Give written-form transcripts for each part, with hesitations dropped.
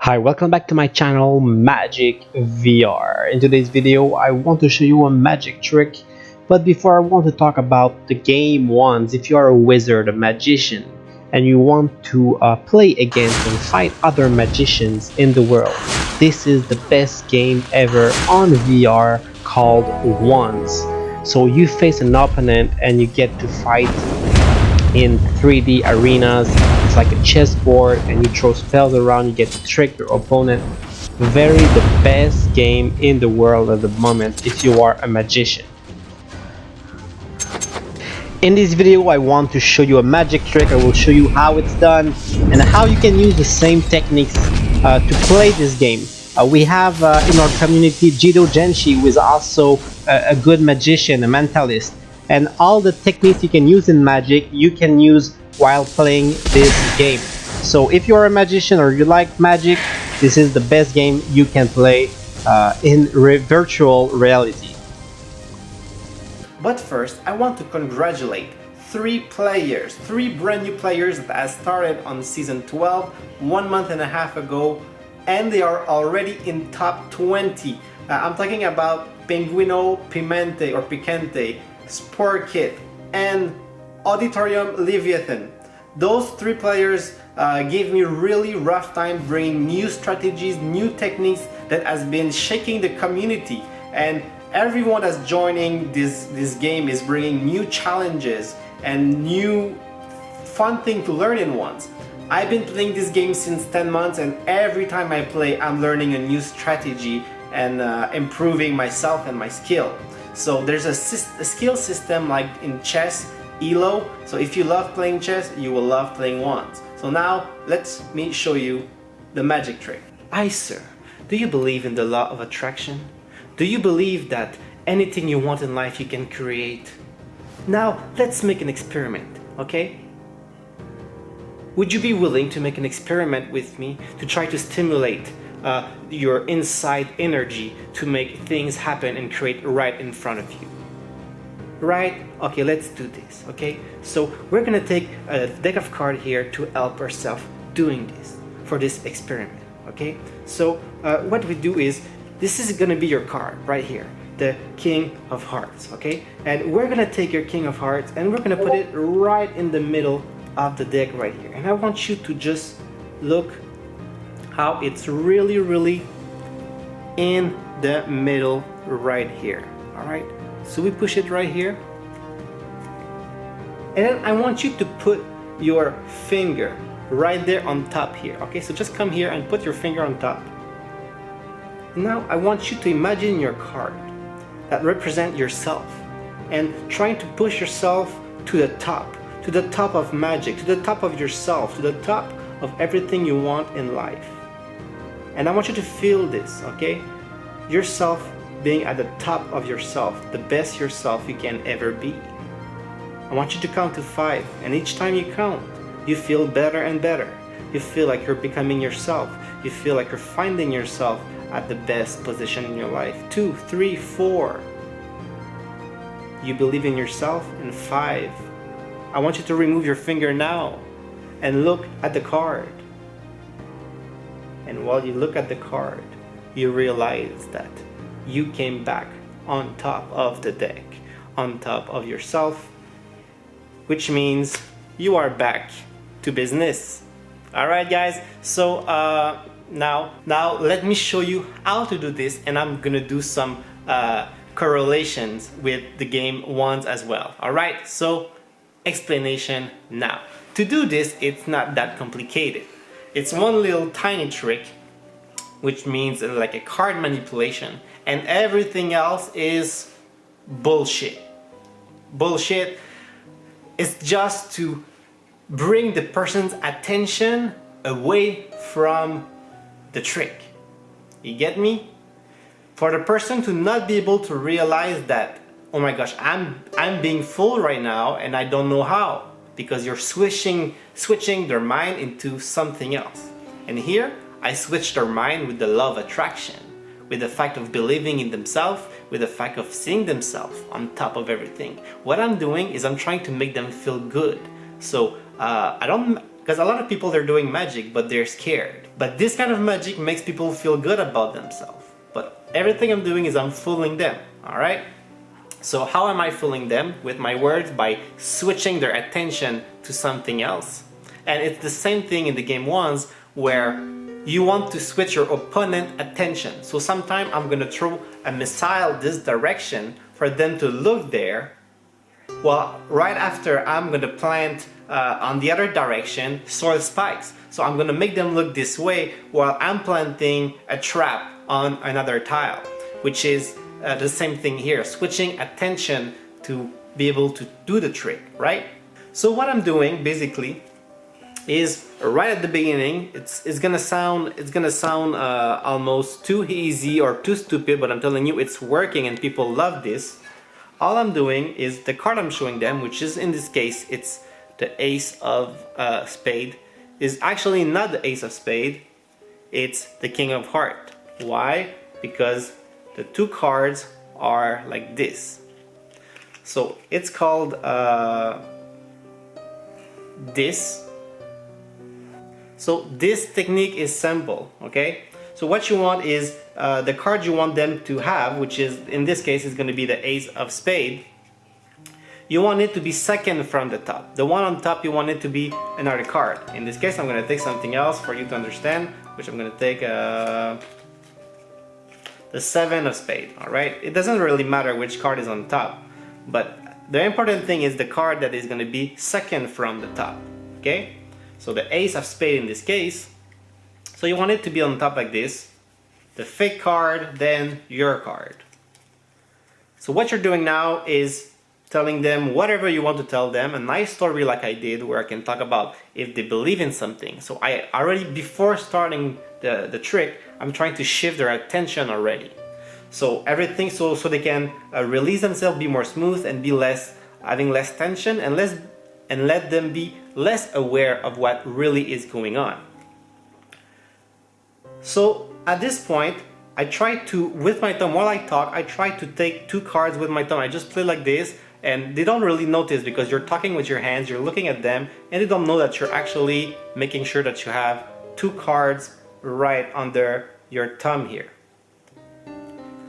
Hi, welcome back to my channel Magic VR. In today's video I want to show you a magic trick, but before I want to talk about the game ones. If you are a wizard, a magician, and you want to play against and fight other magicians in the world, this is the best game ever on VR called Wands. So you face an opponent and you get to fight in 3D arenas. It's like a chessboard and you throw spells around, you get to trick your opponent. Very the best game in the world at the moment if you are a magician. In this video I want to show you a magic trick. I will show you how it's done and how you can use the same techniques to play this game. We have in our community Jido Genshi, who is also a good magician, a mentalist, and all the techniques you can use in magic you can use while playing this game. So if you're a magician or you like magic, this is the best game you can play in virtual reality. But first, I want to congratulate three brand new players that have started on season 12 1 month and a half ago, and they are already in top 20. I'm talking about Pinguino Pimente or Picante, Sport Kit, and Auditorium Leviathan. Those three players gave me really rough time bringing new strategies, new techniques that has been shaking the community, and everyone that's joining this game is bringing new challenges and new fun thing to learn in once. I've been playing this game since 10 months, and every time I play I'm learning a new strategy and improving myself and my skill. So there's a skill system like in chess, ELO. So if you love playing chess, you will love playing Wands. So now let me show you the magic trick. Sir, do you believe in the law of attraction? Do you believe that anything you want in life you can create? Now let's make an experiment, okay? Would you be willing to make an experiment with me to try to stimulate your inside energy to make things happen and create right in front of you? Right? Okay, let's do this, okay? So we're gonna take a deck of cards here to help ourselves doing this, for this experiment, okay? So what we do is, this is gonna be your card right here, the King of Hearts, okay? And we're gonna take your King of Hearts and we're gonna put it right in the middle of the deck right here. And I want you to just look how it's really in the middle right here. All right, so we push it right here, and then I want you to put your finger right there on top here. Okay, so just come here and put your finger on top. Now I want you to imagine your card that represent yourself and trying to push yourself to the top of magic, to the top of yourself, to the top of everything you want in life. And I want you to feel this, okay? Yourself being at the top of yourself, the best yourself you can ever be. I want you to count to 5, and each time you count, you feel better and better. You feel like you're becoming yourself. You feel like you're finding yourself at the best position in your life. 2, 3, 4. You believe in yourself. And 5. I want you to remove your finger now and look at the card. And while you look at the card, you realize that you came back on top of the deck, on top of yourself, which means you are back to business. All right, guys. So now let me show you how to do this, and I'm gonna do some correlations with the game Wands as well. All right. So explanation now. To do this, it's not that complicated. It's one little tiny trick, which means like a card manipulation, and everything else is bullshit. Bullshit is just to bring the person's attention away from the trick. You get me? For the person to not be able to realize that, oh my gosh, I'm being fooled right now and I don't know how, because you're switching their mind into something else. And here I switched their mind with the law of attraction, with the fact of believing in themselves, with the fact of seeing themselves on top of everything. What I'm doing is I'm trying to make them feel good. So I don't Because a lot of people, they're doing magic, but they're scared. But this kind of magic makes people feel good about themselves. But everything I'm doing is I'm fooling them, all right? So how am I fooling them? With my words, by switching their attention to something else. And it's the same thing in the game ones, where you want to switch your opponent attention. So sometime I'm gonna throw a missile this direction for them to look there. Well, right after I'm gonna plant on the other direction soil spikes. So I'm gonna make them look this way while I'm planting a trap on another tile, which is the same thing here, switching attention to be able to do the trick, right? So what I'm doing basically is right at the beginning, it's gonna sound almost too easy or too stupid, but I'm telling you it's working and people love this. All I'm doing is the card I'm showing them, which is in this case it's the ace of spade, is actually not the ace of spade, it's the king of heart. Why? Because the two cards are like this. So it's called this. So this technique is simple, okay? So what you want is the card you want them to have, which is in this case is going to be the ace of spade. You want it to be second from the top. The one on top, you want it to be another card. In this case, I'm going to take something else for you to understand, which I'm going to take the seven of spade, all right? It doesn't really matter which card is on top, but the important thing is the card that is going to be second from the top, okay? So the ace of spade in this case, so you want it to be on top like this, the fake card, then your card. So what you're doing now is telling them whatever you want to tell them, a nice story like I did, where I can talk about if they believe in something. So I already, before starting the trick, I'm trying to shift their attention already. So everything, so they can release themselves, be more smooth, and be having less tension, and let them be less aware of what really is going on. So at this point, I try to, with my thumb, while I talk, I try to take two cards with my thumb. I just play like this, and they don't really notice because you're talking with your hands, you're looking at them, and they don't know that you're actually making sure that you have two cards right under your thumb here.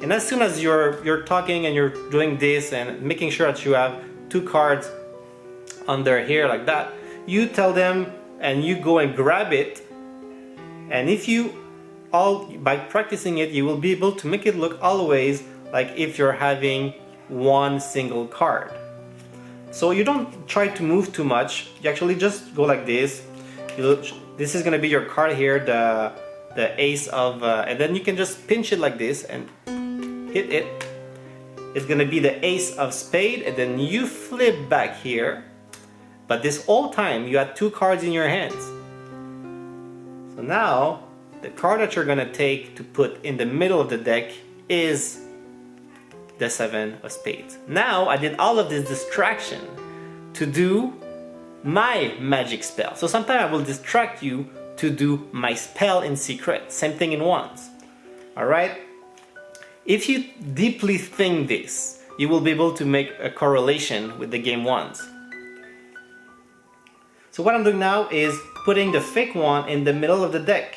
And as soon as you're talking and you're doing this and making sure that you have two cards under here like that, you tell them and you go and grab it, and if you by practicing it, you will be able to make it look always like if you're having one single card. So you don't try to move too much, you actually just go like this. This is gonna be your card here, the ace of, and then you can just pinch it like this and hit it. It's gonna be the ace of spade, and then you flip back here. But this whole time you had two cards in your hands. So now the card that you're gonna take to put in the middle of the deck is the seven of spades. Now I did all of this distraction to do my magic spell. So sometimes I will distract you to do my spell in secret. Same thing in wands. Alright? If you deeply think this, you will be able to make a correlation with the game wands. So what I'm doing now is putting the fake one in the middle of the deck.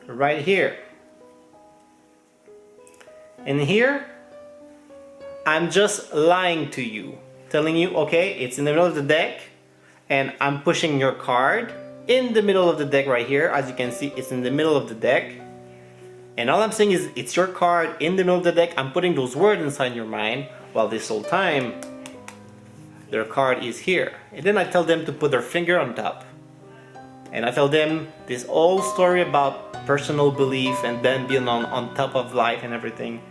Right here. And here, I'm just lying to you, telling you, okay, it's in the middle of the deck, and I'm pushing your card in the middle of the deck right here. As you can see, it's in the middle of the deck. And all I'm saying is, it's your card in the middle of the deck. I'm putting those words inside your mind, while this whole time, their card is here. And then I tell them to put their finger on top. And I tell them this whole story about personal belief and then being on top of life and everything.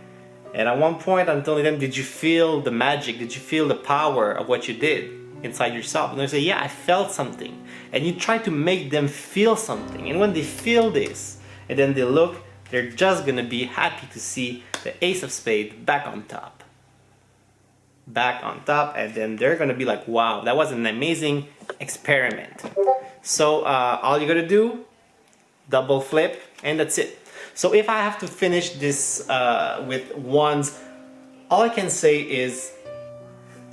And at one point I'm telling them, did you feel the magic? Did you feel the power of what you did inside yourself? And they say, yeah, I felt something. And you try to make them feel something. And when they feel this, and then they look, they're just gonna be happy to see the ace of spades back on top. Back on top, and then they're gonna be like, wow, that was an amazing experiment. So all you gotta do, double flip, and that's it. So if I have to finish this with wands, all I can say is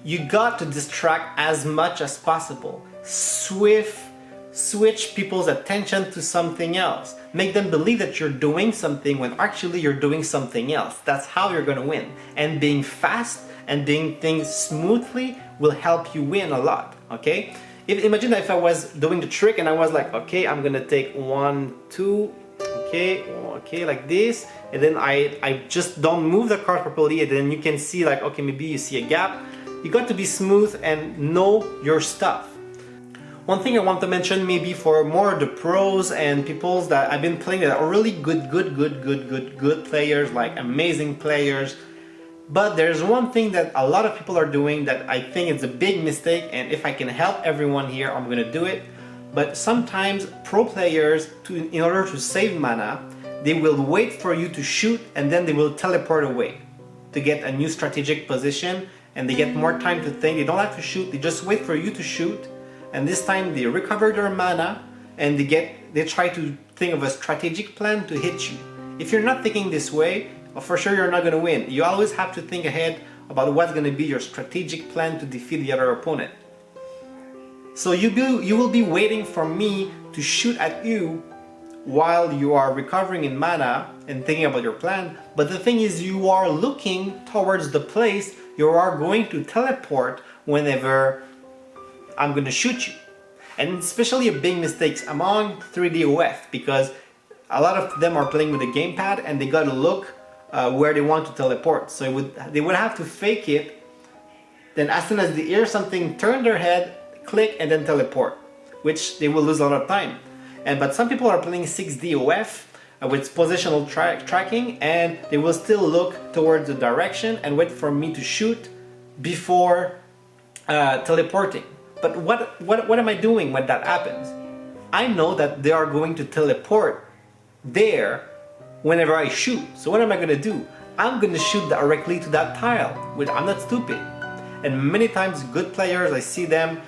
you got to distract as much as possible. switch people's attention to something else. Make them believe that you're doing something when actually you're doing something else. That's how you're gonna win. And being fast and doing things smoothly will help you win a lot, okay? Imagine if I was doing the trick and I was like, okay, I'm gonna take 1, 2, okay, like this, and then I just don't move the card properly, and then you can see like, okay, maybe you see a gap. You got to be smooth and know your stuff. One thing I want to mention, maybe for more of the pros and people that I've been playing that are really good players, like amazing players. But there's one thing that a lot of people are doing that I think is a big mistake, and if I can help everyone here, I'm gonna do it. But sometimes pro players, in order to save mana, they will wait for you to shoot and then they will teleport away to get a new strategic position, and they get more time to think. They don't have to shoot, they just wait for you to shoot, and this time they recover their mana and they try to think of a strategic plan to hit you. If you're not thinking this way, for sure you're not going to win. You always have to think ahead about what's going to be your strategic plan to defeat the other opponent. So you will be waiting for me to shoot at you while you are recovering in mana and thinking about your plan. But the thing is, you are looking towards the place you are going to teleport whenever I'm going to shoot you. And especially a big mistake among 3DOF, because a lot of them are playing with a gamepad and they got to look where they want to teleport. So they would have to fake it, then as soon as they hear something, turn their head, click, and then teleport, which they will lose a lot of time. But some people are playing 6DOF with positional tracking, and they will still look towards the direction and wait for me to shoot before teleporting. But what am I doing when that happens? I know that they are going to teleport there whenever I shoot. So what am I going to do? I'm going to shoot directly to that tile. I'm not stupid. And many times good players, I see them,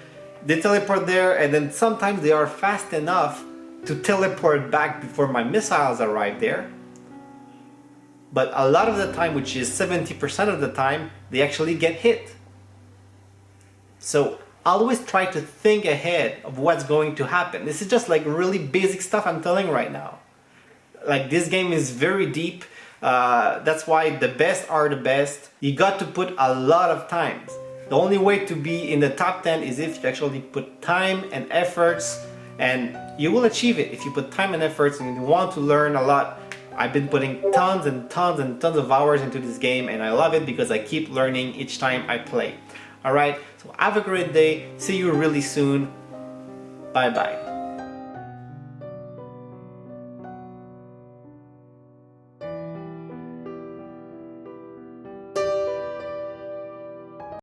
they teleport there, and then sometimes they are fast enough to teleport back before my missiles arrive there. But a lot of the time, which is 70% of the time, they actually get hit. So always try to think ahead of what's going to happen. This is just like really basic stuff I'm telling right now. Like, this game is very deep. That's why the best are the best. You got to put a lot of time. The only way to be in the top 10 is if you actually put time and efforts, and you will achieve it if you put time and efforts and you want to learn a lot. I've been putting tons and tons and tons of hours into this game, and I love it because I keep learning each time I play. Alright, so have a great day. See you really soon. Bye bye.